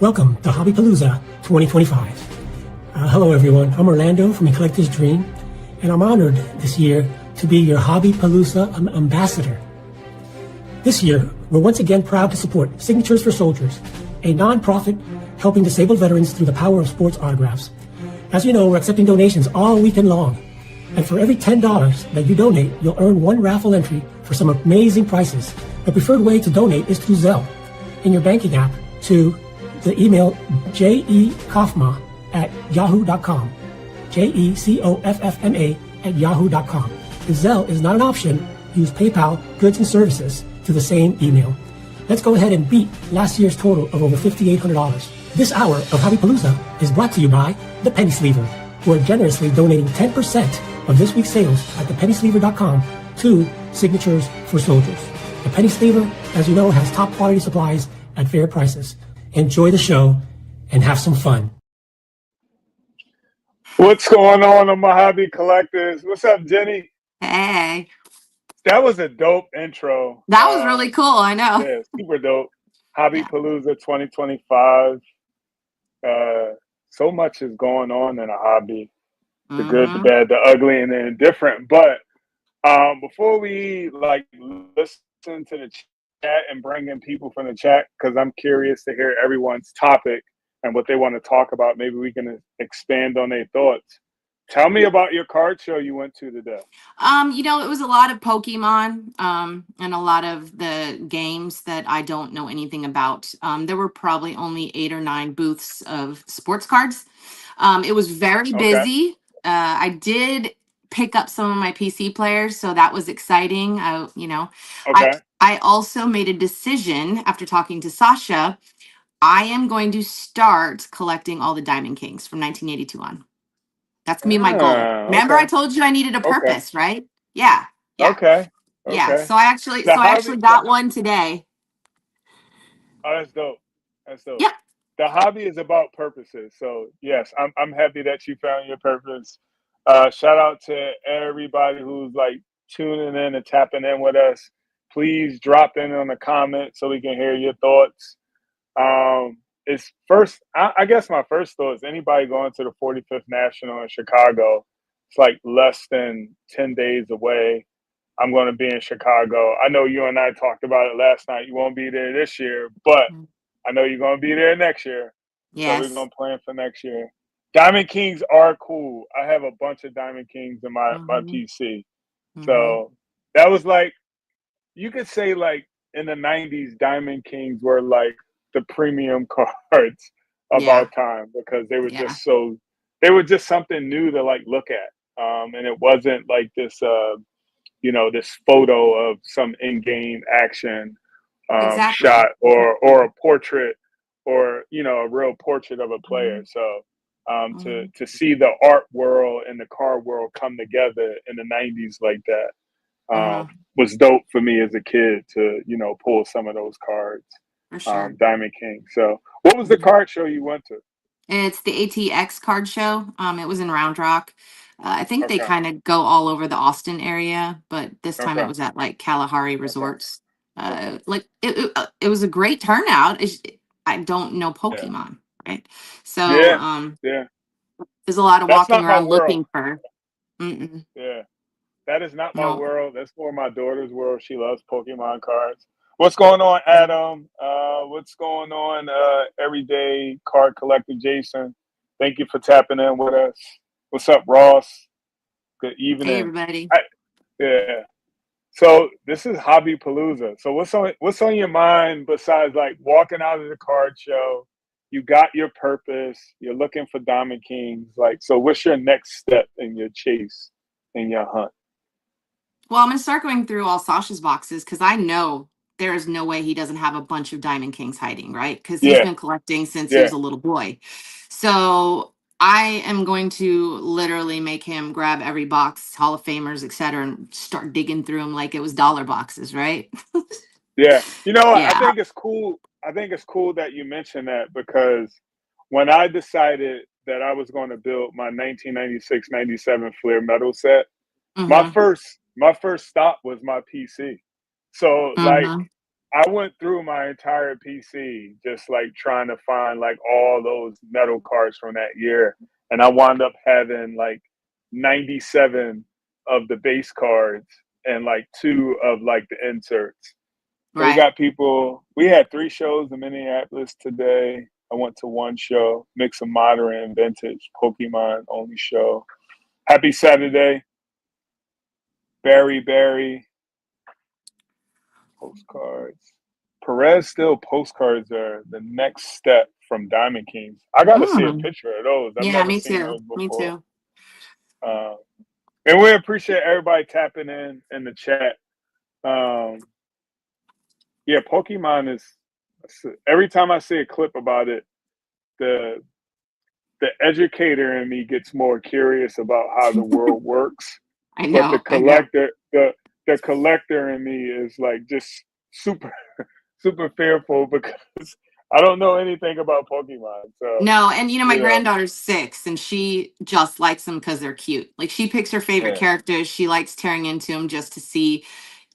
Welcome to Hobbypalooza 2025. Hello everyone, I'm Orlando from A Collector's Dream, and I'm honored this year to be your Hobbypalooza ambassador. This year, we're once again proud to support Signatures for Soldiers, a non-profit helping disabled veterans through the power of sports autographs. As you know, we're accepting donations all weekend long, and for every $10 that you donate, you'll earn one raffle entry for some amazing prizes. The preferred way to donate is through Zelle in your banking app to the email jekofma@yahoo.com, JECOFFMA@yahoo.com. If Zelle is not an option, use PayPal Goods and Services to the same email. Let's go ahead and beat last year's total of over $5,800. This hour of Hobbypalooza is brought to you by the Penny Sleever, who are generously donating 10% of this week's sales at thepennysleever.com to Signatures for Soldiers. The Penny Sleever, as you know, has top quality supplies at fair prices. Enjoy the show and have some fun. What's going on my hobby collectors? What's up, Jenny? Hey. That was a dope intro. That was really cool, I know. Yeah, super dope. Hobbypalooza 2025. So much is going on in a hobby. The good, the bad, the ugly, and the indifferent. But before we listen to the chat and bring in people from the chat, because I'm curious to hear everyone's topic and what they want to talk about. Maybe we can expand on their thoughts. Tell me about your card show you went to today. It was a lot of Pokemon and a lot of the games that I don't know anything about. There were probably only 8 or 9 booths of sports cards. It was very busy. I did pick up some of my PC players, so that was exciting. I also made a decision after talking to Sasha. I am going to start collecting all the Diamond Kings from 1982 on. That's gonna be my goal. Remember, I told you I needed a purpose, right? Yeah. Okay. Yeah. So I actually got one today. Oh, that's dope. That's dope. Yeah. The hobby is about purposes. So yes, I'm happy that you found your purpose. Shout out to everybody who's tuning in and tapping in with us. Please drop in on the comments so we can hear your thoughts. It's first, I guess my first thought is anybody going to the 45th National in Chicago. It's less than 10 days away. I'm going to be in Chicago. I know you and I talked about it last night. You won't be there this year, but I know you're going to be there next year. Yes. So we're going to plan for next year. Diamond Kings are cool. I have a bunch of Diamond Kings in my PC. So that was you could say in the 90s, Diamond Kings were the premium cards of our time because they were they were just something new to look at. And it wasn't this, this photo of some in-game action shot or a portrait or, a real portrait of a player. So to see the art world and the card world come together in the 90s like that was dope for me as a kid to, pull some of those cards. For sure. Diamond King. So what was the card show you went to? It's the ATX card show. It was in Round Rock. I think they kind of go all over the Austin area, but this time it was at Kalahari Resorts. It was a great turnout. I don't know Pokemon, right? So there's a lot of walking around looking for. Yeah, that is not my world. That's more my daughter's world. She loves Pokemon cards. What's going on, Adam? What's going on, everyday card collector Jason? Thank you for tapping in with us. What's up, Ross? Good evening. Hey, everybody. So this is Hobbypalooza. So what's on your mind besides walking out of the card show? You got your purpose. You're looking for Diamond Kings. So what's your next step in your chase, in your hunt? Well, I'm going to start going through all Sasha's boxes because I know there is no way he doesn't have a bunch of Diamond Kings hiding, right? Because he's been collecting since he was a little boy. So I am going to literally make him grab every box, Hall of Famers, etc., and start digging through them like it was dollar boxes, right? I think it's cool. I think it's cool that you mentioned that because when I decided that I was going to build my 1996-97 Flair medal set, my first stop was my PC. So I went through my entire PC just like trying to find like all those metal cards from that year, and I wound up having like 97 of the base cards and like 2 of like the inserts. So we Right. got people. We had 3 shows in Minneapolis today. I went to 1 show, mix of modern and vintage, Pokemon only show. Happy Saturday, Barry, postcards. Perez still postcards are the next step from Diamond Kings. I got to see a Mm. picture of those. I've Yeah, never me seen too. those Me before. too. And we appreciate everybody tapping in the chat. Yeah, Pokemon is, every time I see a clip about it, the educator in me gets more curious about how the world works. I But the know. I know. collector, the collector in me is like just super super fearful because I don't know anything about Pokemon. So No, and my you know, granddaughter's 6, and she just likes them because they're cute. Like, she picks her favorite yeah, characters. She likes tearing into them just to see.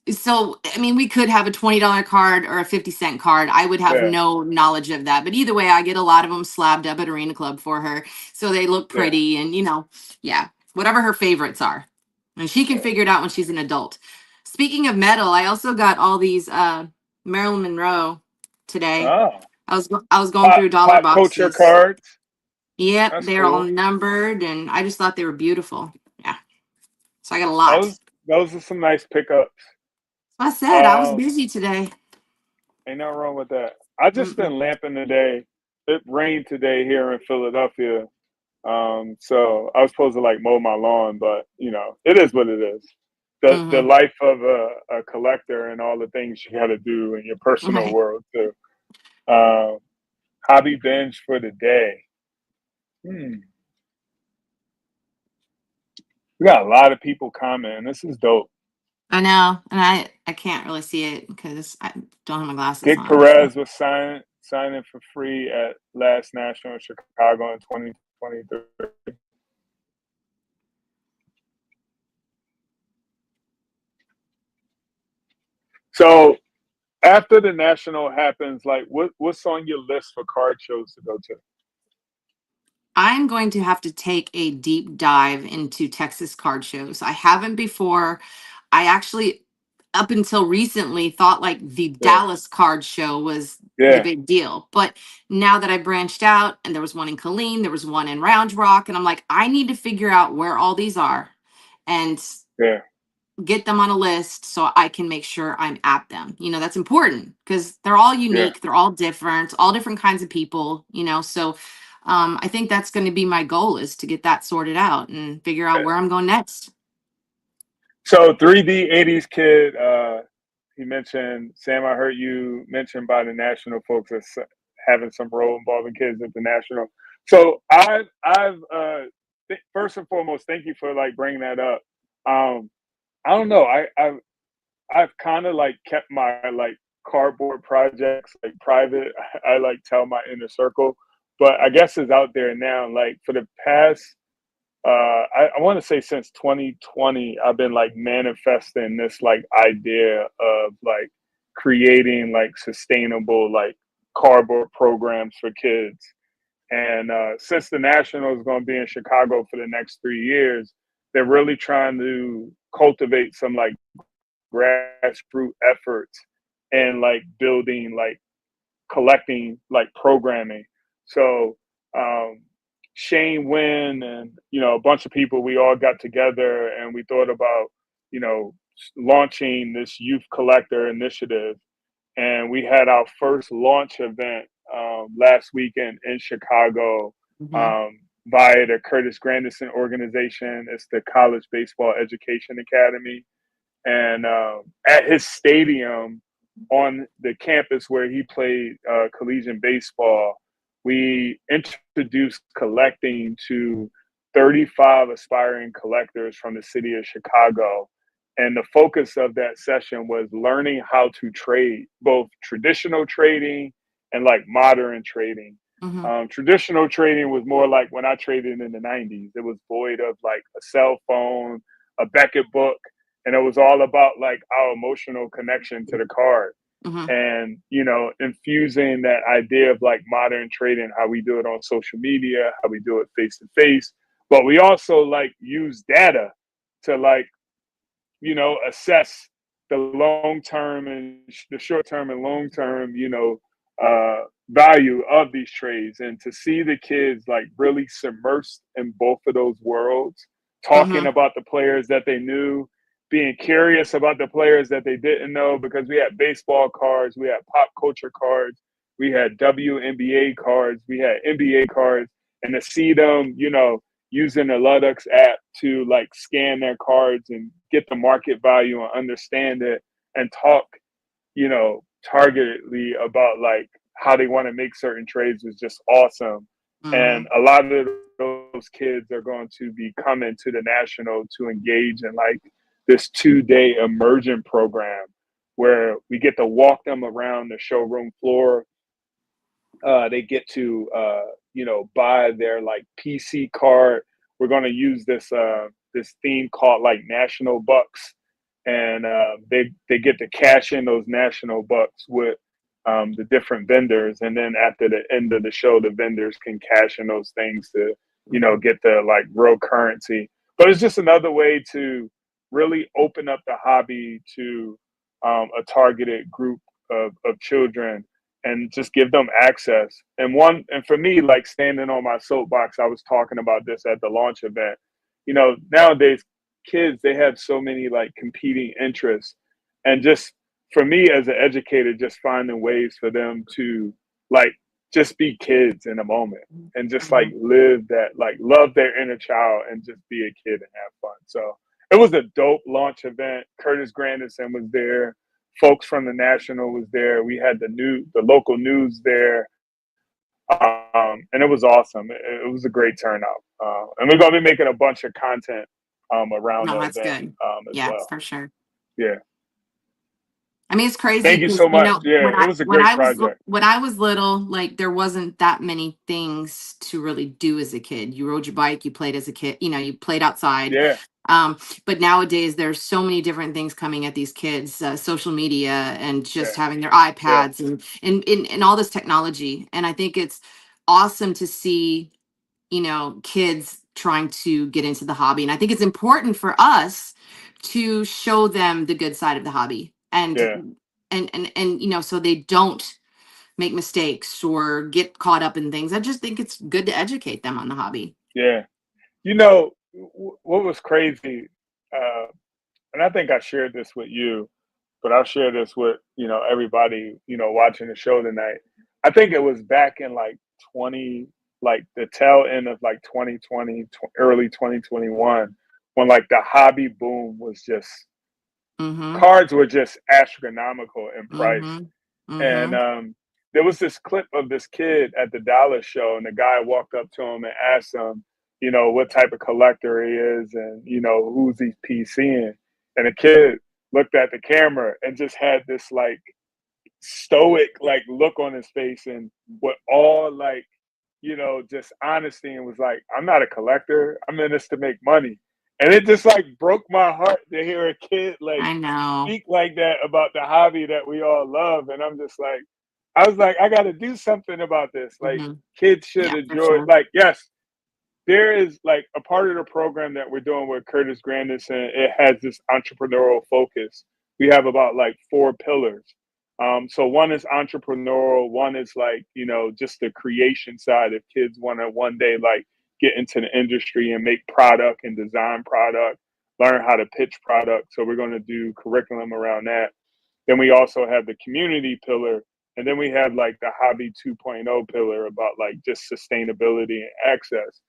So, I mean, we could have a $20 card or a 50-cent card. I would have yeah, no knowledge of that. But either way, I get a lot of them slabbed up at Arena Club for her. So they look yeah, pretty, and, yeah, whatever her favorites are. And she can yeah. figure it out when she's an adult. Speaking of metal, I also got all these Marilyn Monroe today. Oh, I was going through dollar pop culture boxes. cards. Yep, That's they're all cool. numbered, and I just thought they were beautiful. Yeah, so I got a lot. Those are some nice pickups. I said I was Um, busy today. Ain't nothing wrong with that. I just Mm-mm. been lamping today. It rained today here in Philadelphia. So I was supposed to like mow my lawn, but it is what it is. The Mm-hmm. life of a collector and all the things you got to do in your personal Right. world too. Hobby binge for the day. We got a lot of people commenting. This is dope. I know, and I can't really see it because I don't have my glasses Dick on. So. Perez was signing for free at last National in Chicago in 2023. So after the national happens, like what's on your list for card shows to go to? I'm going to have to take a deep dive into Texas card shows. I haven't before. I actually, up until recently, thought like the Yeah, Dallas card show was the yeah, big deal. But now that I branched out, and there was one in Killeen, there was one in Round Rock, and I'm like, I need to figure out where all these are and yeah, get them on a list so I can make sure I'm at them. That's important because they're all yeah. unique, they're all different kinds of people, so I think that's going to be my goal, is to get that sorted out and figure out where I'm going next. So 3D 80s kid, he mentioned, Sam, I heard you mentioned by the national folks as having some role involving kids at the national. So first and foremost, thank you for like bringing that up. I don't know. I've kind of like kept my like cardboard projects like private. I like tell my inner circle, but I guess it's out there now. Like for the past, I want to say since 2020, I've been like manifesting this like idea of like creating like sustainable like cardboard programs for kids. And since the National is going to be in Chicago for the next 3 years, they're really trying to cultivate some like grassroots efforts and like building like collecting like programming. So Shane Wynn and a bunch of people, we all got together and we thought about launching this youth collector initiative, and we had our first launch event last weekend in Chicago Mm-hmm. via the Curtis Grandison organization. It's the College Baseball Education Academy. And at his stadium on the campus where he played collegiate baseball, we introduced collecting to 35 aspiring collectors from the city of Chicago. And the focus of that session was learning how to trade, both traditional trading and like modern trading. Mm-hmm. Traditional trading was more like when I traded in the 90s. It was void of like a cell phone, a Beckett book, and it was all about like our emotional connection to the card. and, you know, infusing that idea of like modern trading, how we do it on social media, how we do it face to face. But we also like use data to like, you know, assess the long term and the short term and long term, you know, value of these trades, and to see the kids like really submersed in both of those worlds, talking about the players that they knew, being curious about the players that they didn't know, because we had baseball cards, we had pop culture cards, we had WNBA cards, we had NBA cards, and to see them, you know, using the Ludux app to like scan their cards and get the market value and understand it and talk, you know, targetedly about like how they want to make certain trades was just awesome. And a lot of those kids are going to be coming to the National to engage in like this 2-day immersion program where we get to walk them around the showroom floor. They get to, you know, buy their like PC card. We're going to use this this theme called like National Bucks, and they get to cash in those National Bucks with the different vendors, and then after the end of the show, the vendors can cash in those things to, you know, get the like real currency. But it's just another way to really open up the hobby to a targeted group of children and just give them access. And for me, like standing on my soapbox, I was talking about this at the launch event. You know, nowadays kids, they have so many like competing interests, and just for me as an educator, just finding ways for them to like just be kids in a moment and just like live that, like love their inner child and just be a kid and have fun. So it was a dope launch event. Curtis Grandison was there. Folks from the National was there. We had the local news there. And it was awesome. It was a great turnout. And we're going to be making a bunch of content around the that's event good. as Yeah, well. for sure. Yeah. I mean, it's crazy Thank you because, so you much. know, Yeah, it was a great project. when I was little, like there wasn't that many things to really do as a kid. You rode your bike, you played as a kid, you know, you played outside. Yeah. But nowadays there's so many different things coming at these kids, social media and just Yeah. having their iPads and all this technology. And I think it's awesome to see, you know, kids trying to get into the hobby. And I think it's important for us to show them the good side of the hobby Yeah. and you know, so they don't make mistakes or get caught up in things. I just think it's good to educate them on the hobby. Yeah. You know, what was crazy, and I think I shared this with you, but I'll share this with, you know, everybody, you know, watching the show tonight. I think it was back in like 20, like the tail end of like 2020, early 2021, when like the hobby boom was just, cards were just astronomical in price. And there was this clip of this kid at the dollar show, and the guy walked up to him and asked him, you know, what type of collector he is, and you know, who's he PCing. And the kid looked at the camera and just had this like stoic like look on his face, and with all like, you know, just honesty, and was like, I'm not a collector, I'm in this to make money. And it just like broke my heart to hear a kid like I know. speak like that about the hobby that we all love. And I'm just like, I was like, I got to do something about this. Like, kids should Yeah, for enjoy. sure. Like, yes, there is like a part of the program that we're doing with Curtis Grandison. It has this entrepreneurial focus. We have about like 4 pillars. So one is entrepreneurial. One is like, you know, just the creation side. If kids want to one day like get into the industry and make product and design product, learn how to pitch product. So we're going to do curriculum around that. Then we also have the community pillar. And then we have like the hobby 2.0 pillar about like just sustainability and access.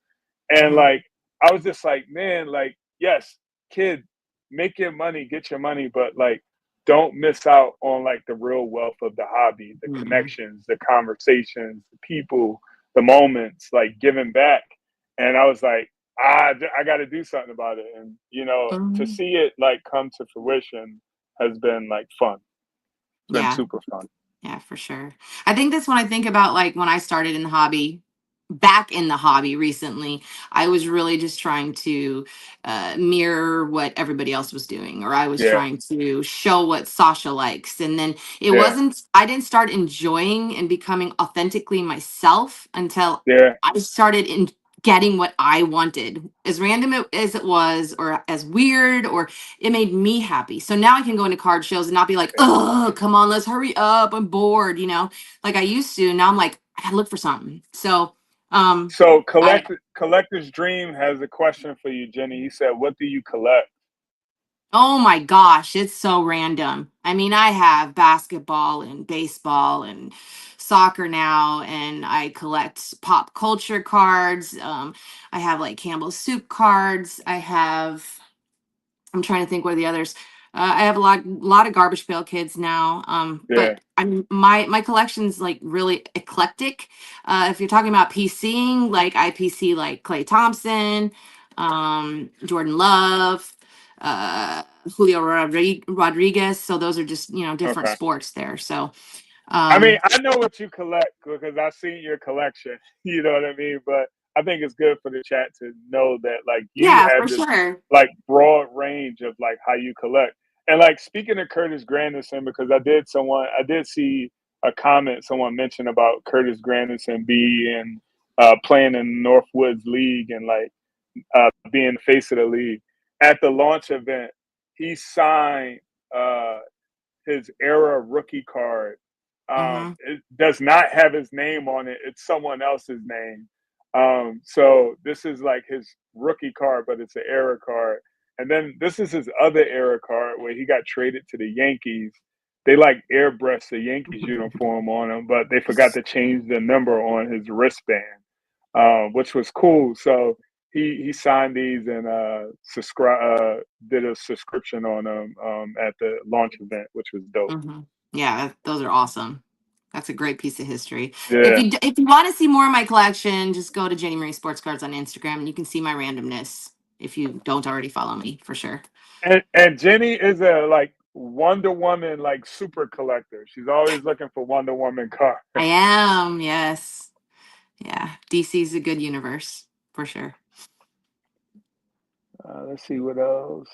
And like, I was just like, man, like, yes, kid, make your money, get your money, but like, don't miss out on like the real wealth of the hobby, the connections, the conversations, the people, the moments, like giving back. And I was like, I got to do something about it. And, you know, to see it like come to fruition has been like fun. It's been super fun. Yeah, for sure. I think that's when I think about like when I started in the hobby, back in the hobby recently, I was really just trying to mirror what everybody else was doing, or I was Yeah, trying to show what Sasha likes. And then yeah, I didn't start enjoying and becoming authentically myself until yeah. I started in getting what I wanted, as random as it was, or as weird, or it made me happy. So now I can go into card shows and not be like, oh, come on, let's hurry up, I'm bored, like I used to. Now I'm like, I gotta look for something. So So I Collector's Dream has a question for you, Jenny. He said, "What do you collect?" oh my gosh, it's so random. I mean, I have basketball and baseball and soccer now, and I collect pop culture cards. I have like Campbell's soup cards. I'm trying to think what are the others. I have a lot of Garbage Pail Kids now. Yeah. But my collection's like really eclectic. If you're talking about PCing, like I PC like Clay Thompson, Jordan Love, uh, Julio Rodriguez. So those are just different Okay. sports there. So I mean, um, I know what you collect because I've seen your collection. You know what I mean? But I think it's good for the chat to know that like you yeah, have for this sure. like broad range of like how you collect. And like speaking of Curtis Granderson, because I did see a comment someone mentioned about Curtis Granderson being playing in Northwoods League and like being the face of the league. At the launch event, he signed uh, his era rookie card. Mm-hmm. It does not have his name on it. It's someone else's name. So this is like his rookie card, but it's an era card. And then this is his other era card where he got traded to the Yankees. They like airbrushed the Yankees uniform on him, but they forgot to change the number on his wristband, which was cool. So he signed these and did a subscription on them at the launch event, which was dope. Mm-hmm. Yeah, those are awesome. That's a great piece of history. Yeah. If you want to see more of my collection, just go to Jenny Marie Sports Cards on Instagram, and you can see my randomness if you don't already follow me, for sure. And Jenny is a like Wonder Woman like super collector. She's always looking for Wonder Woman cards. I am, yes. Yeah, DC's a good universe, for sure. Let's see what else.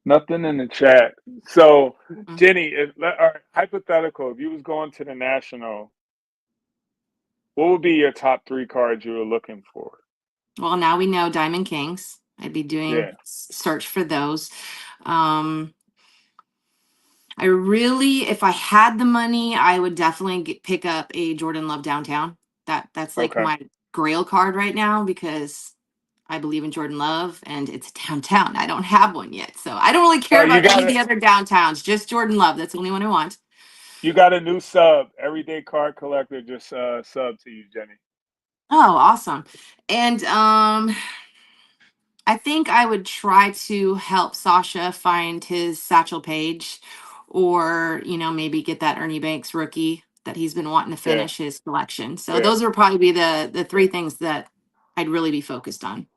Nothing in the chat. So Mhm. Jenny, hypothetical, if you was going to the National, what would be your top 3 cards you were looking for? Well, now we know Diamond Kings. I'd be doing Yeah. search for those. Um, I really, if I had the money, I would definitely pick up a Jordan Love Downtown. That's like Okay. my grail card right now because I believe in Jordan Love and it's downtown. I don't have one yet. So I don't really care You about any of got the other downtowns, just Jordan Love. That's the only one I want. a new sub. Everyday Card Collector just sub to you, Jenny. Oh, awesome. And I think I would try to help Sasha find his Satchel Paige, or, maybe get that Ernie Banks rookie that he's been wanting to Yeah. finish his collection. So Yeah. those would probably be the Yeah. three things that I'd really be focused on.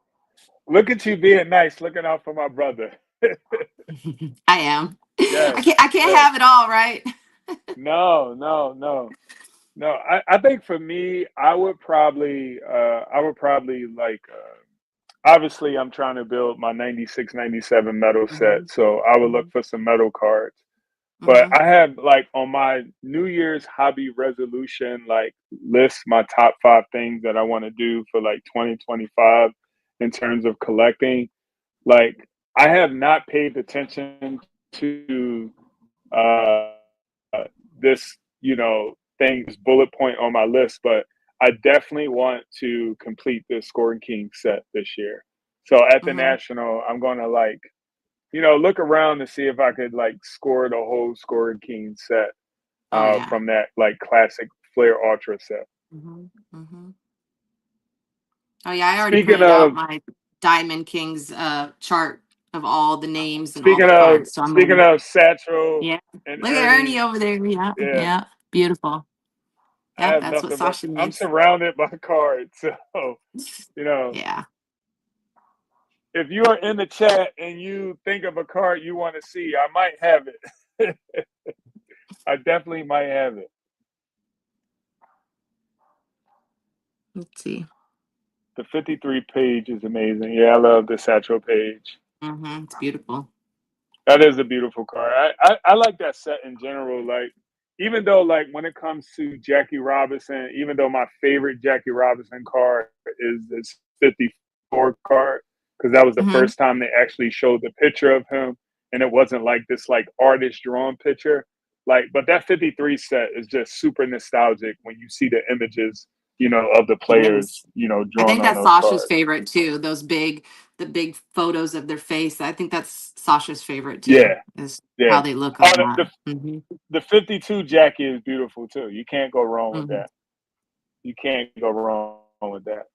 Look at you being nice, looking out for my brother. I am. Yes. I can't Yes. have it all, right? No, no, no. No, I think for me, I would probably like, obviously I'm trying to build my 96, 97 metal Hmm. set. So I would look Hmm. for some metal cards. But Hmm. I have like on my New Year's hobby resolution, like list my top 5 things that I want to do for like 2025 in terms of collecting. Like I have not paid attention to uh, this, thing, this bullet point on my list, but I definitely want to complete this Scoring King set this year. So at the Hmm. National, I'm going to like, look around to see if I could like score the whole Scoring King set Oh yeah. from that like classic Flair Ultra set. Hmm. Hmm. Oh yeah. I already Speaking printed out of my Diamond Kings chart of all the names and all the speaking of cards. So I'm speaking ready. of Satchel Yeah. and Look at Ernie Ernie, over there. Yeah. yeah, Yeah. Beautiful. I Yeah. have That's what nothing but Sasha I'm needs. surrounded by cards. So, you know, Yeah. if you are in the chat and you think of a card you want to see, I might have it. I definitely might have it. Let's see. The 53 page is amazing. Yeah, I love the Satchel page. It's beautiful. That is a beautiful card. I like that set in general. Like, even though, like, when it comes to Jackie Robinson, even though my favorite Jackie Robinson card is this 54 card, because that was the first time they actually showed the picture of him, and it wasn't like this like artist drawn picture. Like, but that 53 set is just super nostalgic when you see the images, of the It players, is. I drawn think on that's those Sasha's cards. favorite too. The big photos of their face. I think that's Sasha's favorite too. Yeah, Is how yeah. they look Oh, on that. the 52 Jackie is beautiful too. You can't go wrong with Mm-hmm. that. You can't go wrong with that.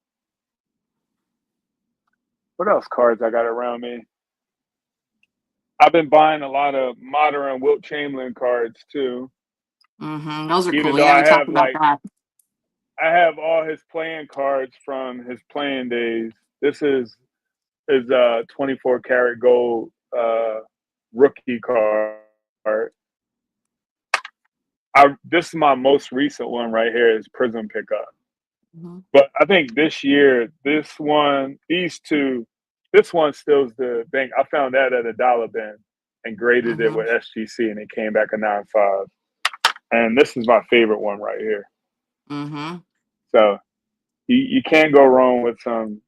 What else cards I got around me? I've been buying a lot of modern Wilt Chamberlain cards too. Those are Even cool. though Yeah, we talked about that. I have all his playing cards from his playing days. This is his 24 karat gold rookie card. This is my most recent one right here is Prism Pickup. But I think this year, this one still's the bank. I found that at a dollar bin and graded it with SGC, and it came back a 9.5. And this is my favorite one right here. So you can't go wrong with some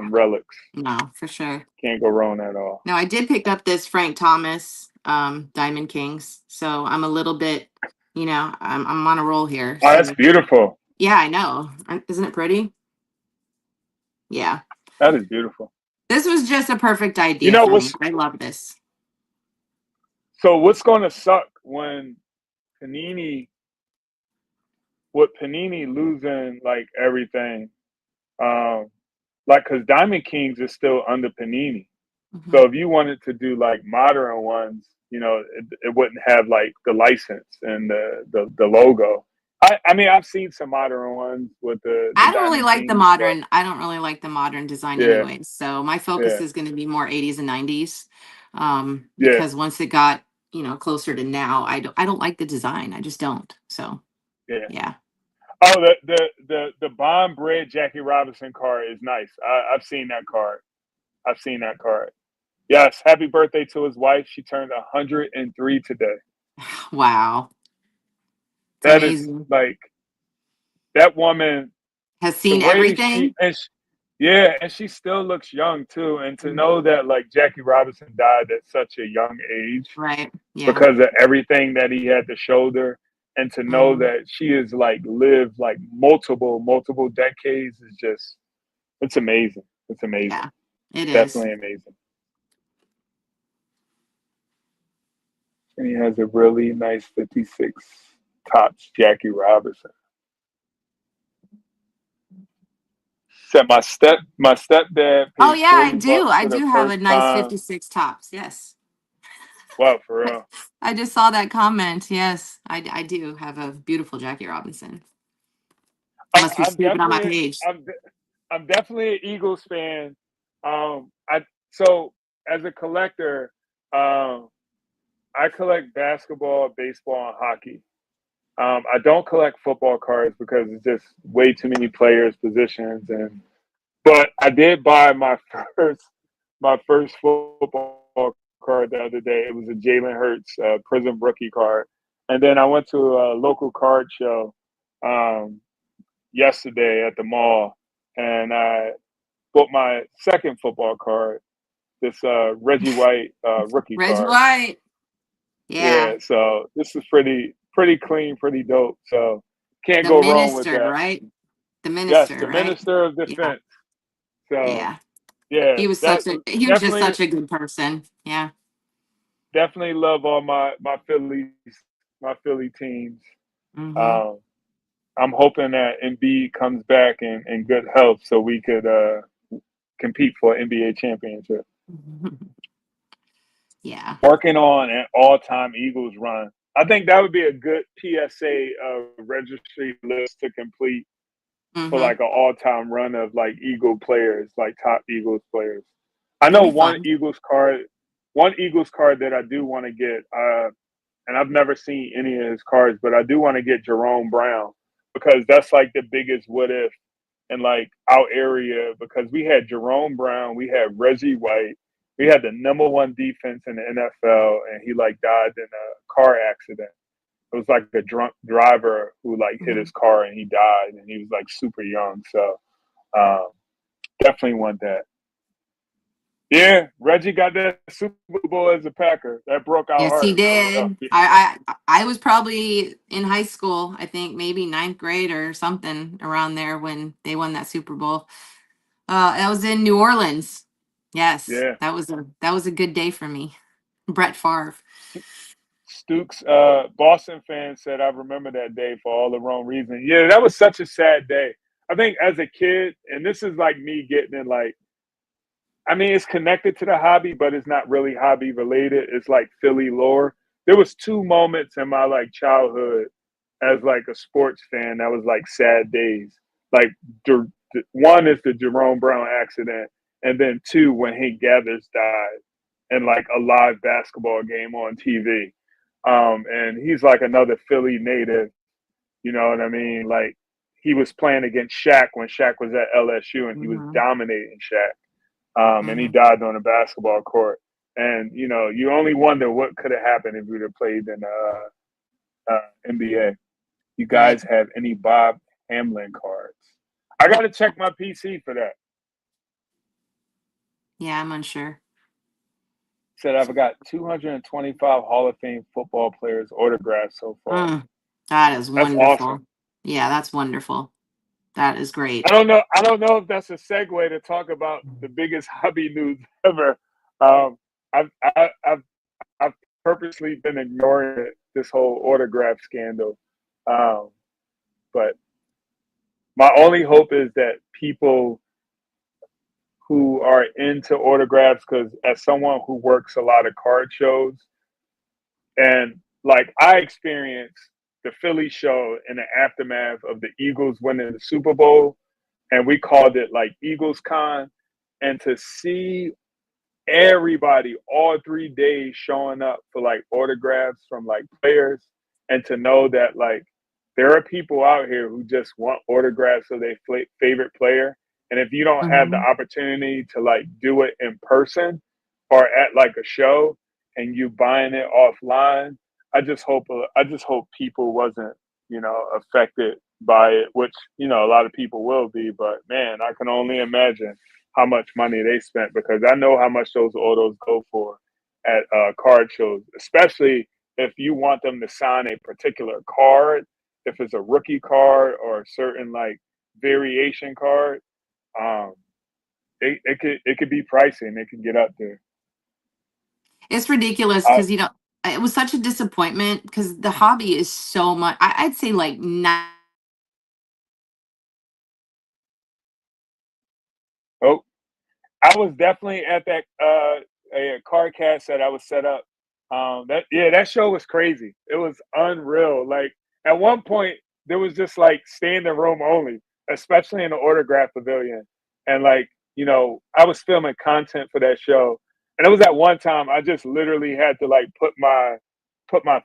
relics. No, for sure. Can't go wrong at all. Now I did pick up this Frank Thomas Diamond Kings, so I'm a little bit, I'm on a roll here. Oh, that's beautiful. Yeah, I know. Isn't it pretty? Yeah. That is beautiful. This was just a perfect idea for me. I love this. So what's going to suck when Panini losing like everything, like because Diamond Kings is still under Panini. So if you wanted to do like modern ones, it wouldn't have like the license and the logo. I mean, I've seen some modern ones with the I don't really Diamond like the Kings, modern. I don't really like the modern design anyways. So my focus is going to be more 80s and 90s. Because once it got, closer to now, I don't like the design. I just don't. So yeah. Oh, the Bond Bread Jackie Robinson card is nice. I've seen that card. Yes, happy birthday to his wife. She turned 103 today. Wow. It's amazing. Is like that woman has seen everything. And she still looks young too. And to know that like Jackie Robinson died at such a young age, right? Yeah. Because of everything that he had to shoulder, and to know that she has like lived like multiple decades is just, it's amazing. It's amazing. Yeah, it is definitely amazing. And he has a really nice 56 Topps Jackie Robinson. Said my stepdad. Oh yeah, I do. I do have a nice 56 Topps. Yes. Wow, for real. I just saw that comment. Yes, I do have a beautiful Jackie Robinson. I must be stupid on my page. I'm definitely an Eagles fan. So as a collector, I collect basketball, baseball, and hockey. I don't collect football cards because it's just way too many players, positions, but I did buy my first football card the other day. It was a Jalen Hurts Prism rookie card, and then I went to a local card show yesterday at the mall, and I bought my second football card, this Reggie White rookie card. Reggie White. Yeah. So this is pretty clean, pretty dope. So can't go wrong with that. Right? The minister, yes, the right? Minister of Defense. Yeah. So yeah, he was just such a good person. Yeah. Definitely love all my Philly teams. I'm hoping that Embiid comes back in good health so we could compete for an NBA championship. Yeah. Working on an all-time Eagles run. I think that would be a good PSA registry list to complete for like an all-time run of like Eagle players, like top Eagles players. I know one Eagles card that I do want to get, and I've never seen any of his cards, but I do want to get Jerome Brown because that's like the biggest what if in like our area because we had Jerome Brown, we had Reggie White, we had the #1 defense in the NFL, and he like died in a car accident. It was like a drunk driver who like hit his car and he died, and he was like super young. So definitely want that. Yeah, Reggie got that Super Bowl as a Packer. That broke our Yes, heart. he did. I was probably in high school. I think maybe 9th grade or something around there when they won that Super Bowl. That was in New Orleans. Yes, Yeah. that was a good day for me. Brett Favre. Stooks, Boston fan said, I remember that day for all the wrong reasons. Yeah, that was such a sad day. I think as a kid, and this is like me getting in like, I mean, it's connected to the hobby, but it's not really hobby related. It's like Philly lore. There was 2 moments in my like childhood as like a sports fan that was like sad days. Like one is the Jerome Brown accident, and then 2 when Hank Gathers died in like a live basketball game on TV. And he's like another Philly native, you know what I mean? Like he was playing against Shaq when Shaq was at LSU, and he was dominating Shaq. And he died on a basketball court. And, you know, you only wonder what could have happened if we would have played in NBA. You guys have any Bob Hamlin cards? I got to check my PC for that. Yeah, I'm unsure. Said I've got 225 Hall of Fame football players autographed so far. That is wonderful. That's awesome. Yeah, that's wonderful. That is great. I don't know if that's a segue to talk about the biggest hobby news ever. I've purposely been ignoring this whole autograph scandal, but my only hope is that people who are into autographs, because as someone who works a lot of card shows, and like I experienced the Philly show in the aftermath of the Eagles winning the Super Bowl, and we called it like Eagles Con, and to see everybody all 3 days showing up for like autographs from like players, and to know that like there are people out here who just want autographs of their favorite player, and if you don't have the opportunity to like do it in person or at like a show and you buying it offline, I just hope people wasn't, you know, affected by it, which, you know, a lot of people will be, but man, I can only imagine how much money they spent, because I know how much those autos go for at card shows, especially if you want them to sign a particular card, if it's a rookie card or a certain like variation card. It could be pricey and it can get up there. It's ridiculous because, you know, it was such a disappointment because the hobby is so much. I'd say like 9. Oh, I was definitely at that a card cast that I was set up. That show was crazy. It was unreal. Like at one point there was just like standing room only, especially in the autograph pavilion. And like, you know, I was filming content for that show. And it was at one time I just literally had to like put my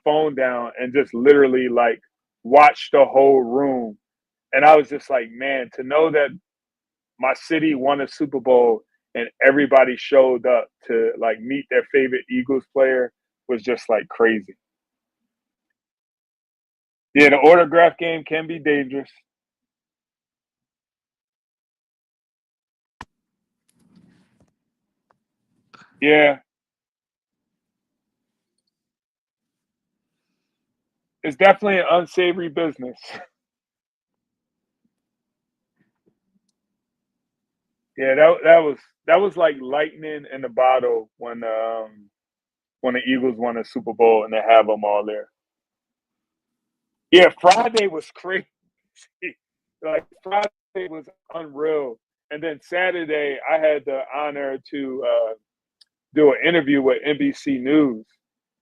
phone down and just literally like watch the whole room. And I was just like, man, to know that my city won a Super Bowl and everybody showed up to like meet their favorite Eagles player was just like crazy. Yeah, the autograph game can be dangerous. Yeah. It's definitely an unsavory business. Yeah, that was like lightning in the bottle when the Eagles won a Super Bowl and they have them all there. Yeah, Friday was crazy. Like Friday was unreal, and then Saturday I had the honor to do an interview with NBC News,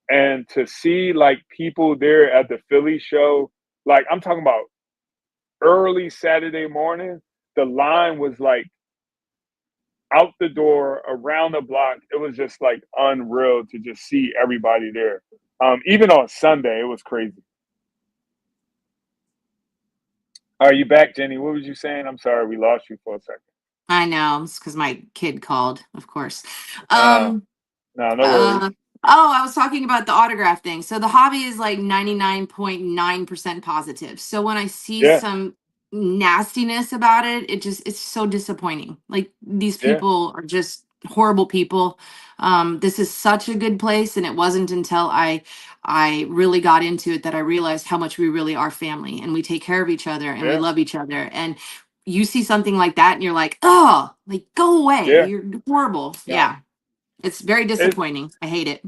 and to see like people there at the Philly show, like I'm talking about early Saturday morning, the line was like out the door, around the block. It was just like unreal to just see everybody there. Even on Sunday, it was crazy. Are you back, Jenny? What was you saying? I'm sorry, we lost you for a second. I know, it's because my kid called, of course. Uh, Um, no worries. Uh, oh, I was talking about the autograph thing. So the hobby is like 99.9% positive. So when I see Yeah, some nastiness about it, it's so disappointing. Like these yeah, people are just horrible people. This is such a good place, and it wasn't until I really got into it that I realized how much we really are family and we take care of each other and we yeah, love each other. And you see something like that and you're like, oh, like go away. yeah. You're horrible. No, Yeah. It's very it's disappointing. I hate it.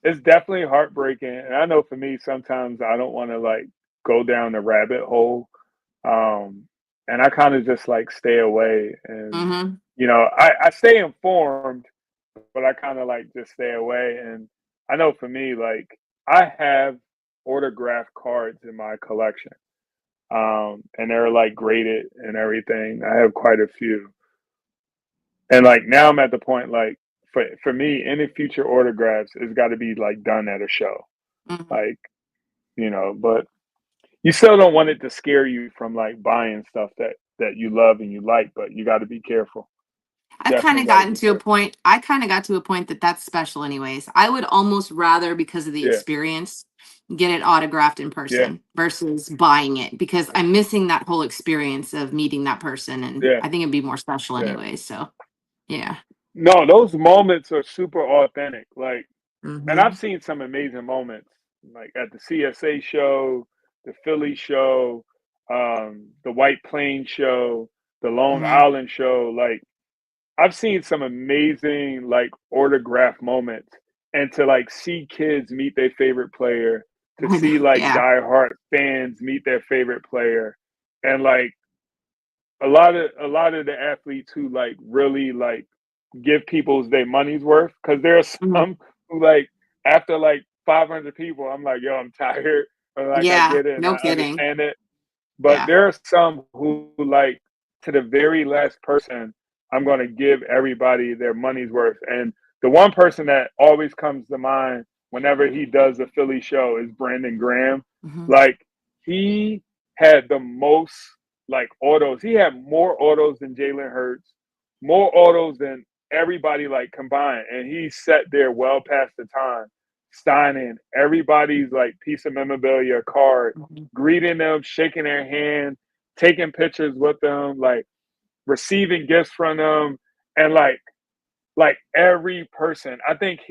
it's definitely heartbreaking, and I know for me, sometimes I don't want to like go down the rabbit hole, and I kind of just like stay away, and Mhm. I stay informed, but I kind of like just stay away, and I know for me, like I have autographed cards in my collection, and they're like graded and everything. I have quite a few, and like now I'm at the point like for me, any future autographs it's got to be like done at a show, Mhm. like but you still don't want it to scare you from like buying stuff that you love and you like, but you got to be careful. I've kind Definitely of got to gotten be to a careful. point. I kind of got to a point that that's special, anyways. I would almost rather, because of the Yeah, experience, get it autographed in yeah, person versus buying it because I'm missing that whole experience of meeting that person, and yeah, I think it'd be more special, yeah. anyways. So yeah. No, those moments are super authentic. Like, and I've Hmm. seen some amazing moments, like at the CSA show, the Philly show, the White Plains show, the Long Hmm. Island show. Like, I've seen some amazing like autograph moments, and to like see kids meet their favorite player, to I know. see like Yeah. diehard fans meet their favorite player, and like a lot of the athletes who like really like give people's their money's worth, because there are Mhm. some who like after like 500 people, I'm like, yo, I'm tired, or like I Yeah. get it and No I kidding. understand it, but Yeah. there are some who like to the very last person, I'm going to give everybody their money's worth. And the one person that always comes to mind whenever he does a Philly show is Brandon Graham. Hmm. Like he had the most like autos. He had more autos than Jalen Hurts, more autos than everybody like combined. And he sat there well past the time, signing everybody's like piece of memorabilia card, Hmm. greeting them, shaking their hand, taking pictures with them, like receiving gifts from them, and like every person. I think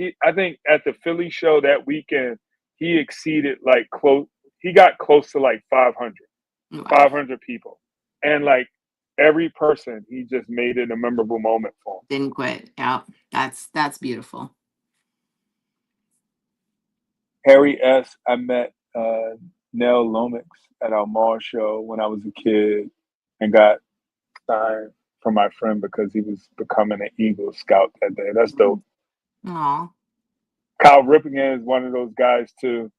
at the Philly show that weekend, he exceeded like close. He got close to like Wow. 500 people, and like every person, he just made it a memorable moment for him. Didn't quit. Yeah. That's beautiful. Harry S. I met Nell Lomax at our mall show when I was a kid, and got signed from my friend because he was becoming an Eagle Scout that day. That's dope. Oh. Kyle Ripken is one of those guys too.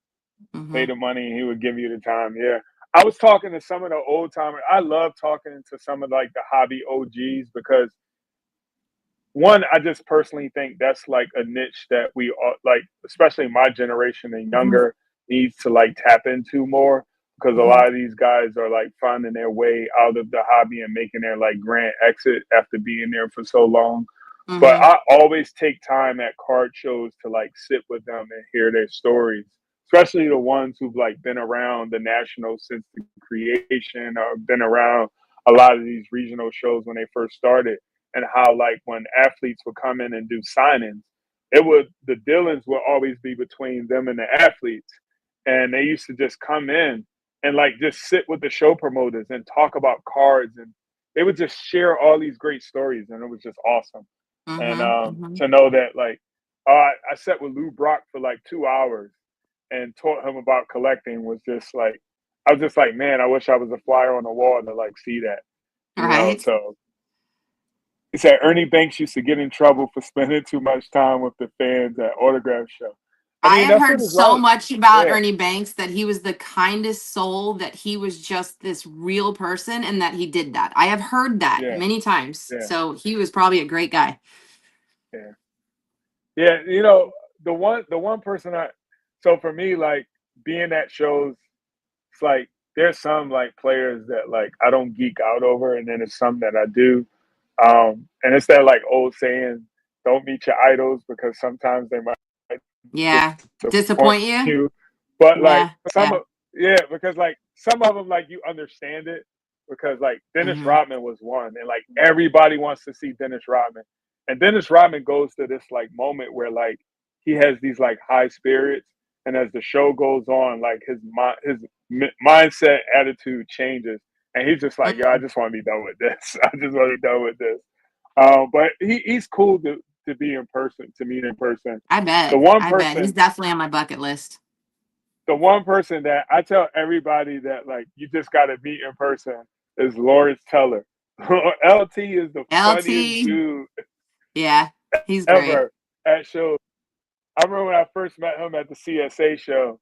Pay Hmm. the money and he would give you the time. Yeah. I was talking to some of the old timers. I love talking to some of like the hobby OGs because one, I just personally think that's like a niche that we all like, especially my generation and Hmm. younger, needs to like tap into more, because a Hmm. lot of these guys are like finding their way out of the hobby and making their like grand exit after being there for so long. But Hmm. I always take time at card shows to like sit with them and hear their stories, especially the ones who've like been around the national since the creation, or been around a lot of these regional shows when they first started, and how like when athletes would come in and do signings, the dealings would always be between them and the athletes, and they used to just come in and like just sit with the show promoters and talk about cards, and they would just share all these great stories, and it was just awesome. And Hmm. Hmm. to know that like I sat with Lou Brock for like 2 hours and taught him about collecting was just like, I was just like, man, I wish I was a flyer on the wall to like see that. Right. So he said Ernie Banks used to get in trouble for spending too much time with the fans at autograph show. I I mean, have that's what heard it's so like. much about Yeah, Ernie Banks that he was the kindest soul, that he was just this real person, and that he did that. I have heard that yeah, many times. yeah, So he was probably a great guy. yeah, yeah. The one person so for me, like being at shows, it's like there's some like players that like I don't geek out over, and then there's some that I do. And it's that like old saying, don't meet your idols because sometimes they might Yeah. disappoint Disappoint you? you. But like Yeah. some Yeah. of yeah, because like some of them like you understand it because like Dennis Hmm. Rodman was one, and like everybody wants to see Dennis Rodman, and Dennis Rodman goes to this like moment where like he has these like high spirits, and as the show goes on, like mindset attitude changes, and he's just like, yo, I Mm. just want to be done with this. I just want to be done with this. But he's cool to be in person, to meet in person. I The bet. one I bet. He's person definitely on my bucket list. the one person that I tell everybody that like you just got to meet in person is Lawrence Teller. LT is the funniest LT. dude Yeah. He's great. ever at shows. I remember when I first met him at the CSA show,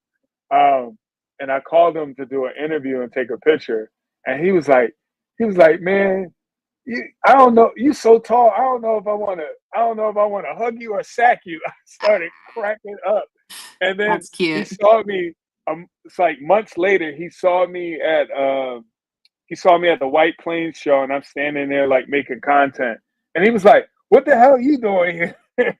um, and I called him to do an interview and take a picture, and he was like, man, I don't know, you so tall. I don't know if I want to hug you or sack you. I started cracking up, and then That's he cute. saw me. It's like months later, he saw me at the White Plains show, and I'm standing there like making content, and he was like, "What the hell are you doing here?"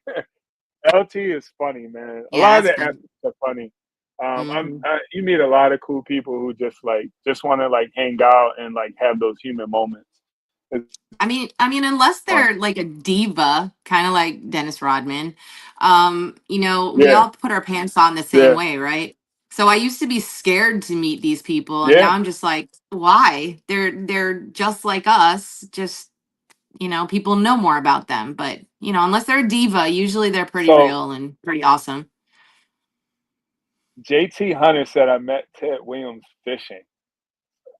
LT is funny, man. A Yeah, lot of that's the fun. athletes are funny. Hmm. You meet a lot of cool people who just want to like hang out and like have those human moments. It's I mean, unless fun. they're like a diva, kind of like Dennis Rodman, we Yeah, all put our pants on the same yeah, way, right? So I used to be scared to meet these people, and now yeah. I'm just like, why? They're just like us. Just people know more about them, but unless they're a diva, usually they're pretty So real and pretty awesome. JT Hunter said I met Ted Williams fishing.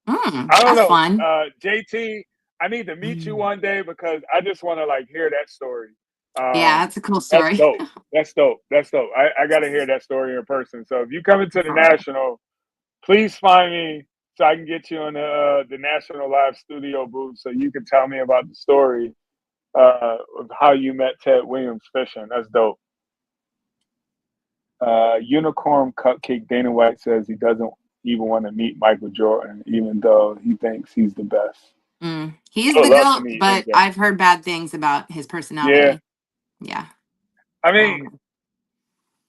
I don't That's know, fun. JT. I need to meet you Mm. one day because I just want to like hear that story. Yeah, Um, that's a cool that's story. dope. That's dope. That's dope. I got to hear that story in person. So if you come into the For real. national, please find me so I can get you on the national live studio booth so you can tell me about the story of how you met Ted Williams fishing. That's dope. Unicorn Cupcake Dana White says he doesn't even want to meet Michael Jordan, even though he thinks he's the best. He's I would the love to goat, meet but MJ. I've heard bad things about his Yeah, personality. Yeah. I I mean, don't know.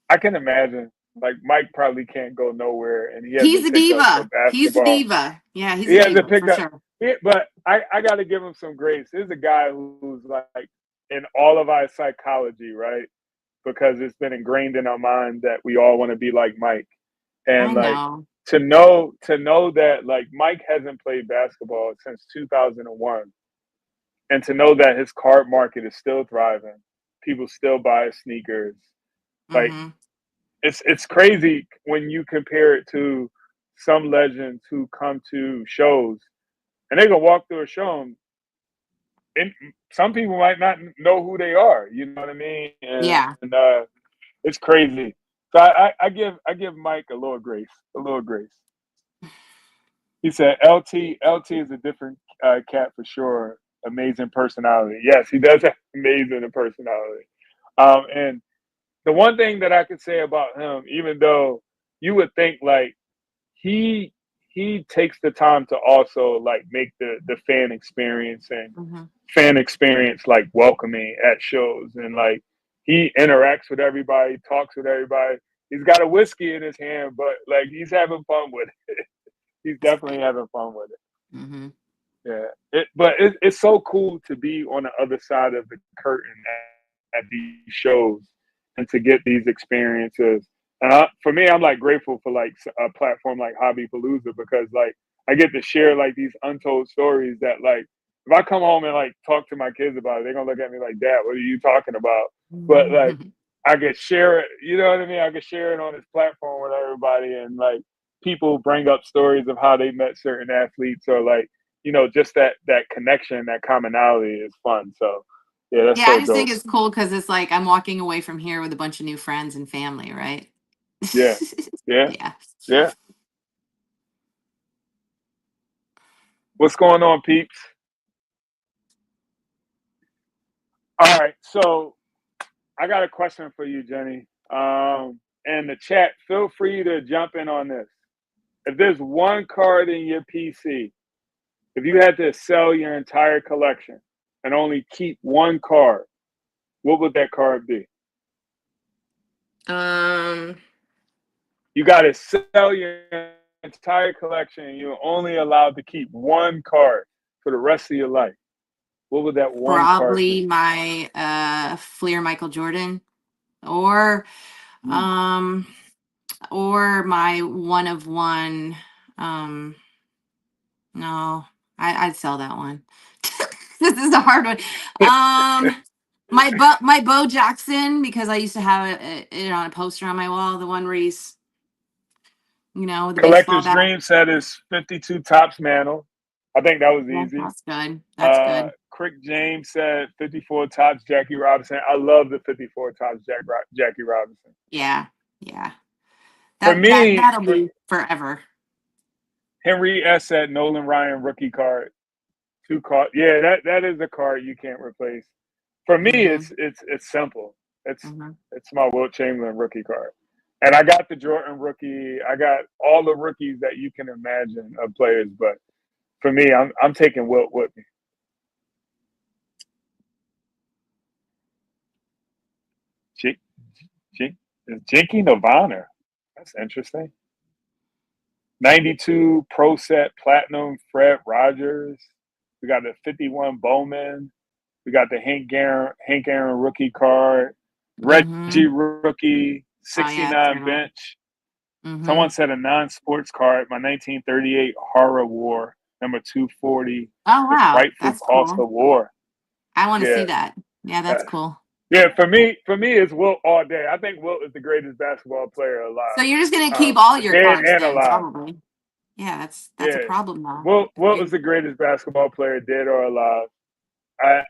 I can imagine. Like Mike probably can't go nowhere, and he He's hasn't the picked up a diva. He's the basketball. diva. Yeah, he's He a hasn't diva picked for up. sure. But I got to give him some grace. This is a guy who's like in all of our psychology, right? Because it's been ingrained in our mind that we all want to be like Mike, I and like know. to know that like Mike hasn't played basketball since 2001, and to know that his card market is still thriving, people still buy his sneakers. Like Hmm. it's crazy when you compare it to some legends who come to shows and they can walk through a show and some people might not know who they are. You know what I mean? Yeah. And it's crazy. So I give Mike a little grace, a little grace. He said LT is a different cat for sure. Amazing personality. Yes, he does have amazing personality. And the one thing that I could say about him, even though you would think like he he takes the time to also like make the Hmm. fan experience like welcoming at shows, and like he interacts with everybody, talks with everybody. He's got a whiskey in his hand, but like he's having fun with it. He's That's definitely great. having fun with it. Hmm. Yeah, but it's so cool to be on the other side of the curtain at these shows and to get these experiences. And for me, I'm like grateful for like a platform like Hobby Palooza because like I get to share like these untold stories that like if I come home and like talk to my kids about it, they're gonna look at me like, Dad, what are you talking about? But like I could share it, you know what I mean? I could share it on this platform with everybody, and like people bring up stories of how they met certain athletes or like just that connection, that commonality is fun. So yeah, that's Yeah, I so just think dope. it's cool because it's like I'm walking away from here with a bunch of new friends and family, right? Yeah, yeah, Yeah. yeah. What's going on, peeps? All right, so I got a question for you, Jenny. And the chat, feel free to jump in on this. If there's one card in your PC, if you had to sell your entire collection and only keep one card, what would that card be? You got to sell your entire collection and you're only allowed to keep one card for the rest of your life. What would that one card Probably be? my Fleer Michael Jordan, or or my one of one. No, I'd sell that one. This is a hard one. My Bo Jackson, because I used to have it on a poster on my wall. The one where he's, with the baseball Collector's bat. Dream said is 52 Tops Mantle. I think that was Yeah, easy. that's good. That's good. Crick James said 54 Tops Jackie Robinson. I love the 54 Tops Jackie Robinson. Yeah, yeah. For me, That'll be forever. Henry S. said Nolan Ryan rookie card. 2 card. Yeah, that is a card you can't replace. For me, it's simple. It's my Wilt Chamberlain rookie card. And I got the Jordan rookie. I got all the rookies that you can imagine of players, but for me, I'm taking Wilt with me. Jinky Nirvana. That's interesting. 92 Pro Set Platinum Fred Rogers. We got the 51 Bowman. We got the Hank Aaron rookie card. Reggie rookie. 69 bench. Someone said a non-sports card. My 1938 Horror War, number 240. Oh, wow. Frightful That's Cost cool. of War. I want to see that. Yeah, that's cool. Yeah, for me, it's Wilt all day. I think Wilt is the greatest basketball player alive. So you're just gonna keep all your cards and then, alive. probably. Yeah, that's a problem now. Wilt is the greatest basketball player, dead or alive.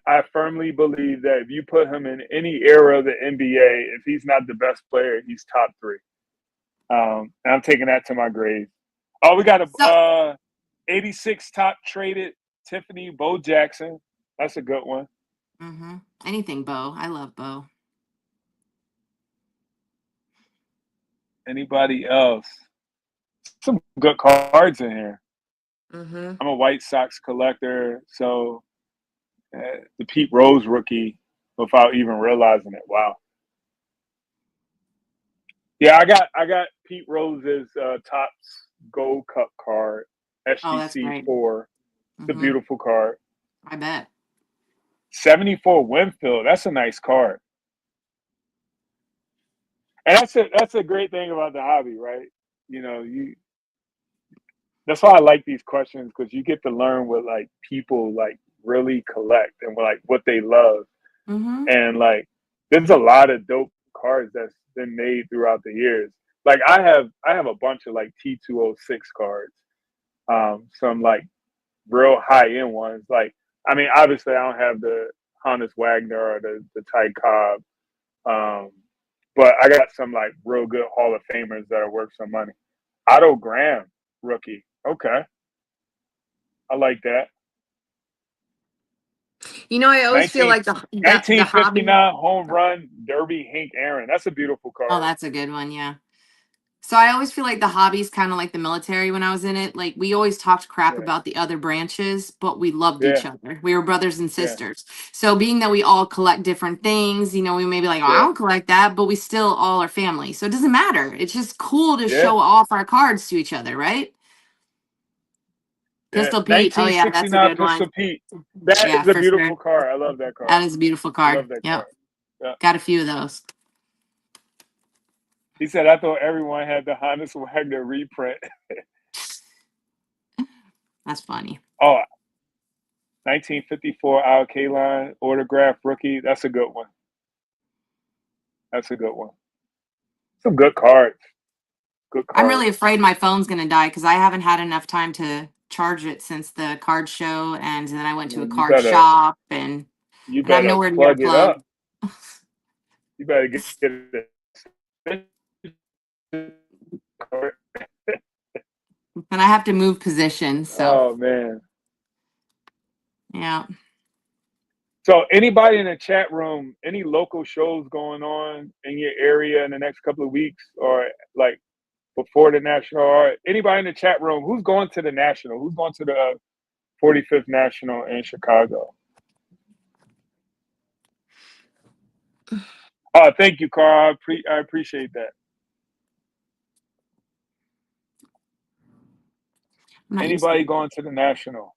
I firmly believe that if you put him in any era of the NBA, if he's not the best player, he's top 3. And I'm taking that to my grave. Oh, we got a 86 top traded Tiffany Bo Jackson. That's a good one. Anything Bo. I love Bo. Anybody else? Some good cards in here. I'm a White Sox collector, so the Pete Rose rookie without even realizing it. Wow. Yeah, I got Pete Rose's Topps Gold Cup card, SGC 4. It's a beautiful card. I bet. 74 Winfield. That's a nice card. And that's a great thing about the hobby, right? That's why I like these questions, because you get to learn what like people like really collect and like what they love. And like there's a lot of dope cards that's been made throughout the years. Like I have a bunch of like T206 cards. Some like real high end ones. Like, I mean, obviously I don't have the Hannes Wagner or the Ty Cobb. But I got some like real good Hall of Famers that are worth some money. Otto Graham rookie. Okay. I like that. I always feel like the 1959 home run derby Hank Aaron. That's a beautiful card. Oh, that's a good one, yeah. So I always feel like the hobby's kind of like the military when I was in it. Like we always talked crap about the other branches, but we loved each other. We were brothers and sisters. So being that we all collect different things, we may be like, oh, I don't collect that, but we still all are family. So it doesn't matter. It's just cool to show off our cards to each other, right? Pistol Pete. Oh yeah, that's a good Pistol one. Pete. That is a beautiful card. I love that card. That is a beautiful card. I love that card. Yep. Got a few of those. He said, I thought everyone had the Hannes Wagner reprint. That's funny. Oh, 1954 Al Kaline autograph rookie. That's a good one. That's a good one. Some good cards. Good cards. I'm really afraid my phone's going to die because I haven't had enough time to charge it since the card show. And then I went to a card shop and I'm nowhere near a plug. You better get it. And I have to move positions. So. Oh man. Yeah. So anybody in the chat room, any local shows going on in your area in the next couple of weeks, or like before the national? Or anybody in the chat room, who's going to the national? Who's going to the 45th national in Chicago? Oh, thank you, Carl. I appreciate that. Anybody going to the national?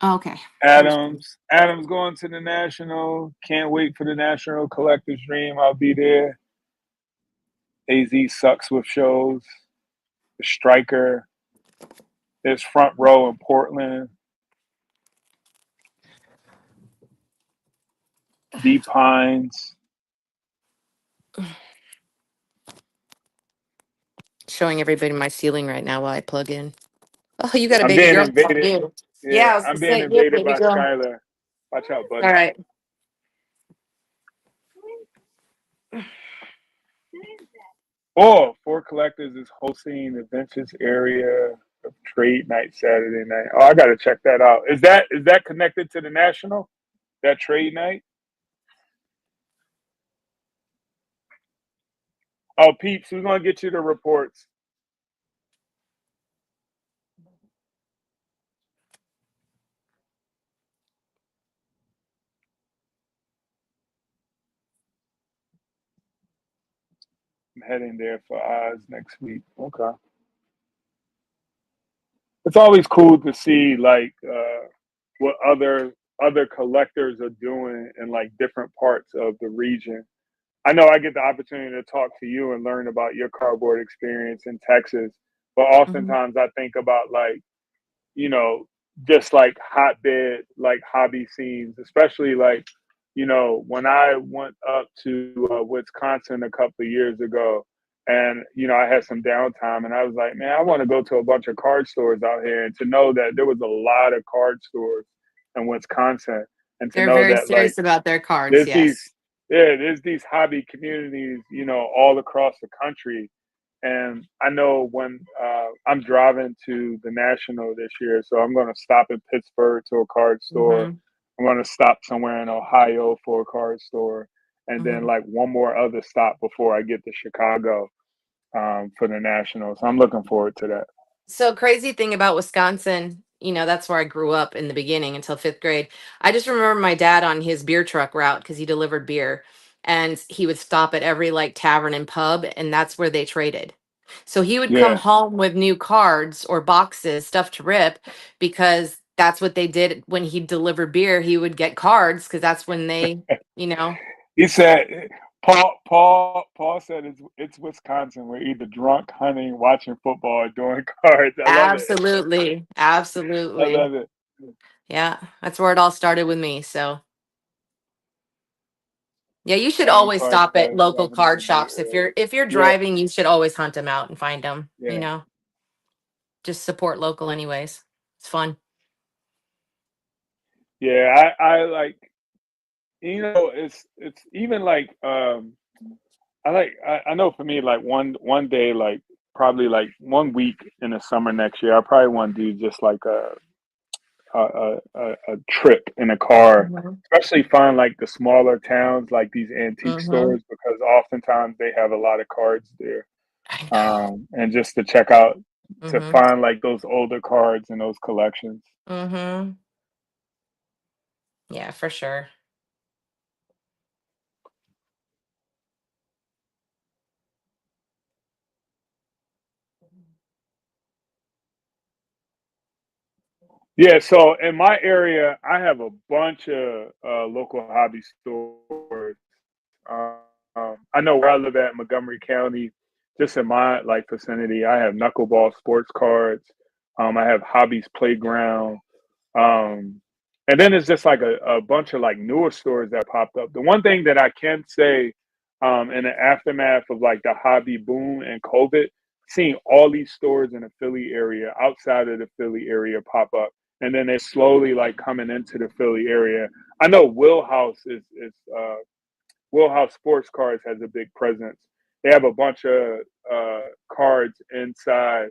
Okay. Adams going to the national. Can't wait for the national collector's dream. I'll be there. AZ sucks with shows. The Striker. There's Front Row in Portland. Deep Pines. Showing everybody my ceiling right now while I plug in. Oh, you got a I'm baby being girl. invaded. Yeah, Yeah, I was I'm gonna being say, you invaded baby by girl. Skylar. Watch out, buddy. All right. Oh, Four Collectors is hosting the Ventures area of Trade Night Saturday night. Oh, I gotta check that out. Is that connected to the national? That trade night? Oh, Peeps, we're gonna get you the reports. I'm heading there for Oz next week. Okay. It's always cool to see like what other collectors are doing in like different parts of the region. I know I get the opportunity to talk to you and learn about your cardboard experience in Texas, but oftentimes I think about like, you know, just like hotbed, like hobby scenes, especially like, you know, when I went up to Wisconsin a couple of years ago and, you know, I had some downtime and I was like, man, I want to go to a bunch of card stores out here, and to know that there was a lot of card stores in Wisconsin, and to They're know very that like serious about their cards. there's these, Yes. yeah, there's these hobby communities, you know, all across the country. And I know when I'm driving to the National this year, so I'm going to stop in Pittsburgh to a card store. Mm-hmm. I'm going to stop somewhere in Ohio for a card store, and then Mm-hmm. like one more other stop before I get to Chicago for the National. So I'm looking forward to that. So crazy thing about Wisconsin, that's where I grew up in the beginning until 5th grade. I just remember my dad on his beer truck route because he delivered beer, and he would stop at every like tavern and pub, and that's where they traded. So he would come Yeah, home with new cards or boxes, stuff to rip, because that's what they did when he delivered beer. He would get cards because that's when they, you know. he said. Paul said it's Wisconsin. We're either drunk, hunting, watching football, or doing cards. I love it. Absolutely. I Absolutely. love it. Yeah, that's where it all started with me. So, yeah, you should Diamond always cards stop at fast local driving in card the Bay shops. Area. If you're Yeah, driving, you should always hunt them out and find them, yeah, Just support local anyways. It's fun. yeah. I like, it's even like I know for me like one day, like probably like 1 week in the summer next year, I probably want to do just like a trip in a car, Mhm. especially find like the smaller towns, like these antique Mhm. stores, because oftentimes they have a lot of cards there. I know. And just to check out, to Mhm. find like those older cards and those collections. Mhm. Yeah, for sure. Yeah, so in my area, I have a bunch of local hobby stores. I know where I live at, Montgomery County, just in my like vicinity, I have Knuckleball Sports Cards. I have Hobbies Playground. Um, and then it's just like a bunch of like newer stores that popped up. The one thing that I can say in the aftermath of like the hobby boom and COVID, seeing all these stores in the Philly area, outside of the Philly area, pop up, and then they're slowly like coming into the Philly area. I know Wheelhouse Sports Cards has a big presence. They have a bunch of cards inside.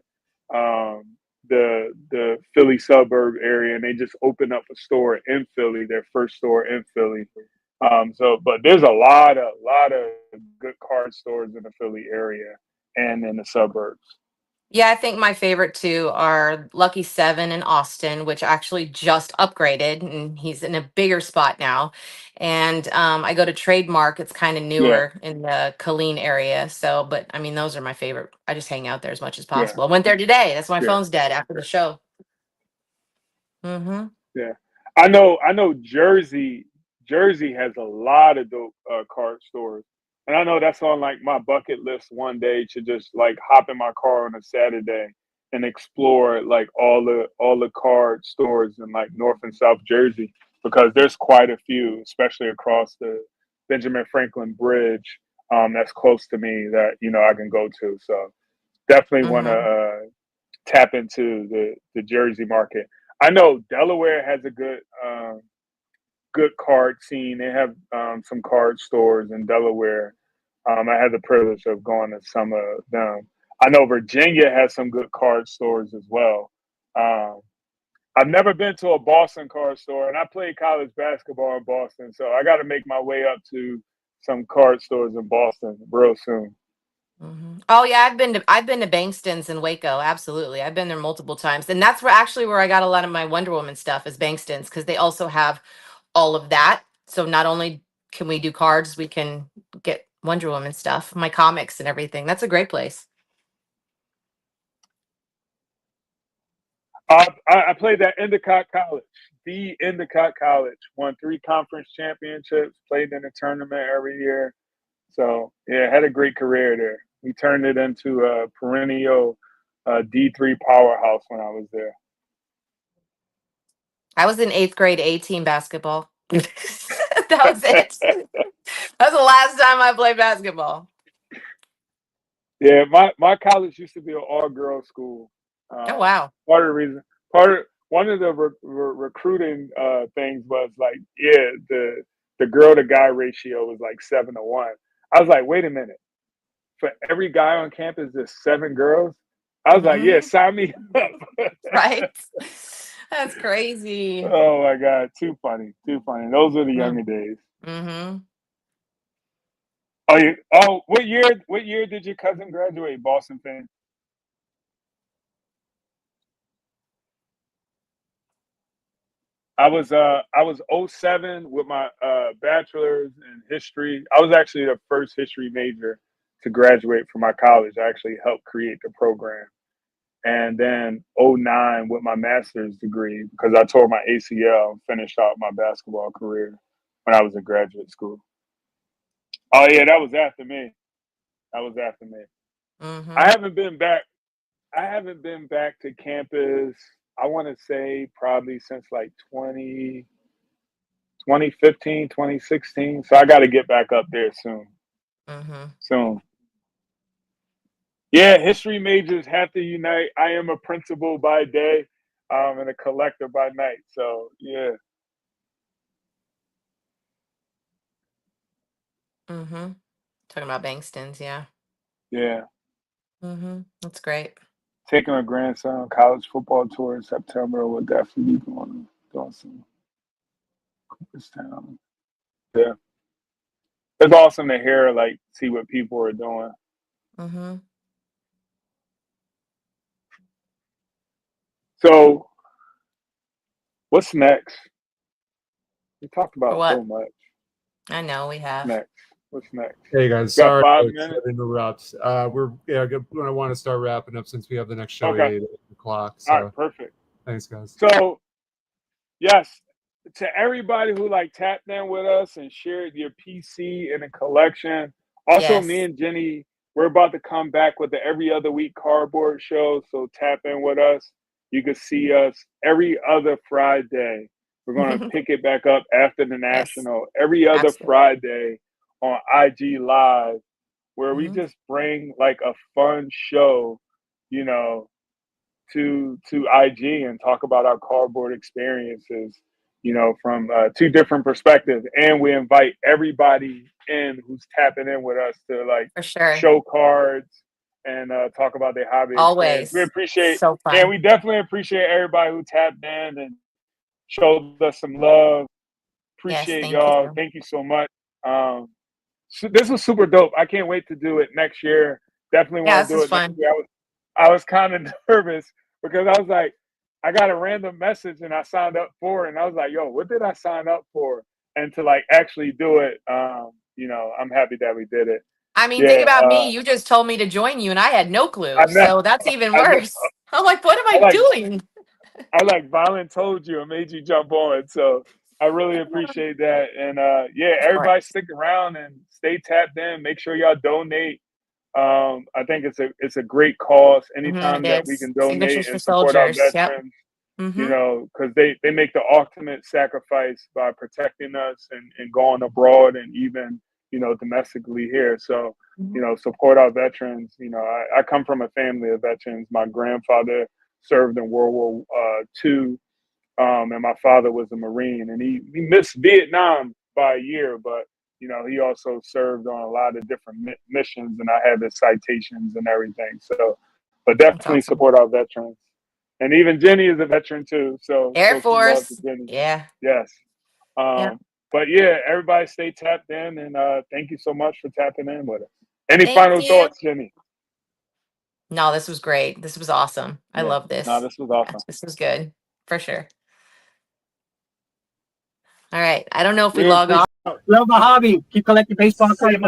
Um, the Philly suburb area, and they just opened up a store in Philly, their first store in Philly. But there's a lot of good card stores in the Philly area and in the suburbs. Yeah, I think my favorite two are Lucky Seven in Austin, which actually just upgraded, and he's in a bigger spot now. And I go to Trademark; it's kind of Yeah, newer in the Colleen area. So, but I mean, those are my favorite. I just hang out there as much as yeah, possible. I went there today. That's why my yeah, phone's dead after the show. Mm-hmm. yeah. I know. Jersey has a lot of dope card stores, and I know that's on like my bucket list one day to just like hop in my car on a Saturday and explore like all the card stores in like North and South Jersey, because there's quite a few, especially across the Benjamin Franklin Bridge, that's close to me that I can go to. So definitely want to Mm-hmm. tap into the Jersey market. I know Delaware has a good card scene. They have some card stores in Delaware. I had the privilege of going to some of them. I know Virginia has some good card stores as well. Um, I've never been to a Boston card store, and I played college basketball in Boston, so I got to make my way up to some card stores in Boston real soon. Mm-hmm. Oh yeah, I've been to Bankston's in Waco. Absolutely, I've been there multiple times, and that's where I got a lot of my Wonder Woman stuff is Bankston's, because they also have all of that. So not only can we do cards, we can get Wonder Woman stuff, my comics and everything. That's a great place. I played at Endicott College. The Endicott College won 3 conference championships. Played in a tournament every year. So yeah, had a great career there. We turned it into a perennial D3 powerhouse when I was there. I was in 8th grade A team basketball. That was it. That's the last time I played basketball. Yeah, my college used to be an all girls school. Oh Um, wow. part of the reason, one of the recruiting things was like, yeah, the girl to guy ratio was like 7-1. I was like, wait a minute, for every guy on campus, there's 7 girls. I was like, yeah, Mm-hmm. sign me up. Right. That's crazy. Oh my god, too funny, too funny. Those were the younger days. Mm-hmm. Oh, what year did your cousin graduate, Boston fan? I was '07 with my bachelor's in history. I was actually the first history major to graduate from my college. I actually helped create the program. And then '09 with my master's degree, because I tore my ACL and finished out my basketball career when I was in graduate school. Oh yeah, that was after me. That was after me. I Mm-hmm. haven't been back. I haven't been back to campus. I want to say probably since like 2015, 2016. So I got to get back up there soon. Mm-hmm. Soon. Yeah, history majors have to unite. I am a principal by day, and a collector by night. So yeah, Mm-hmm. Talking about Bankston's, yeah. yeah. Mm-hmm. That's great. Taking a grandson college football tour in September. We'll definitely be doing some this town. Yeah, it's awesome to hear, like, see what people are doing. Mm-hmm. So what's next? We talked For about what? so much. I know we What's have. next? What's next? Hey guys, Got sorry 5 minutes? to interrupt. We're I want to start wrapping up since we have the next show Okay. at 8 o'clock. All right. So Perfect. thanks, guys. So yes, to everybody who like tapped in with us and shared your PC in a collection. Also, me Yes. and Jenny, we're about to come back with the every other week cardboard show. So tap in with us. You can see us every other Friday. We're gonna pick it back up after the Yes. national every other Absolutely. Friday on IG Live, where we Mm-hmm. just bring like a fun show, you know, to IG and talk about our cardboard experiences, from 2 different perspectives. And we invite everybody in who's tapping in with us to like For sure. show cards, and talk about their hobby. Always. We appreciate, so fun. and we definitely appreciate everybody who tapped in and showed us some love. Appreciate y'all. Thank you so much. So this was super dope. I can't wait to do it next year. Definitely want to do it next year. I was kind of nervous because I was like, I got a random message and I signed up for it, and I was like, yo, what did I sign up for? And to like actually do it, you know, I'm happy that we did it. I mean, think about me. You just told me to join you, and I had no clue. So that's even worse. I'm like, what am I doing? I like violent told you and made you jump on. So I really appreciate that. And yeah, everybody stick around and stay tapped in. Make sure y'all donate. I think it's a great cause. Anytime that we can donate and support our veterans, you know, because they make the ultimate sacrifice by protecting us and going abroad and even, you know, domestically here. So, you know, support our veterans. You know, I come from a family of veterans. My grandfather served in World War II, and my father was a Marine, and he missed Vietnam by a year, but you know, he also served on a lot of different missions, and I have his citations and everything. So, but definitely support our veterans. And even Jenny is a veteran too. So Air Force. Yeah. Yes. But yeah, everybody stay tapped in, and thank you so much for tapping in with us. Any final thoughts, Jenny? No, this was great. This was awesome. I love this. No, this was awesome. This was good for sure. All right. I don't know if we log off. Love my hobby. Keep collecting baseball cards.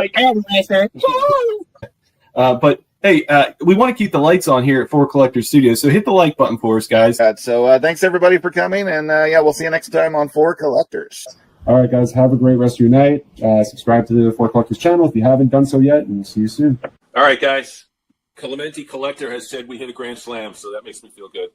But hey, we want to keep the lights on here at 4Collector Studios, so hit the like button for us, guys. So thanks everybody for coming, and yeah, we'll see you next time on 4Collectors. All right, guys, have a great rest of your night. Subscribe to the 4Collectors channel if you haven't done so yet, and see you soon. All right, guys. Clemente Collector has said we hit a grand slam, so that makes me feel good.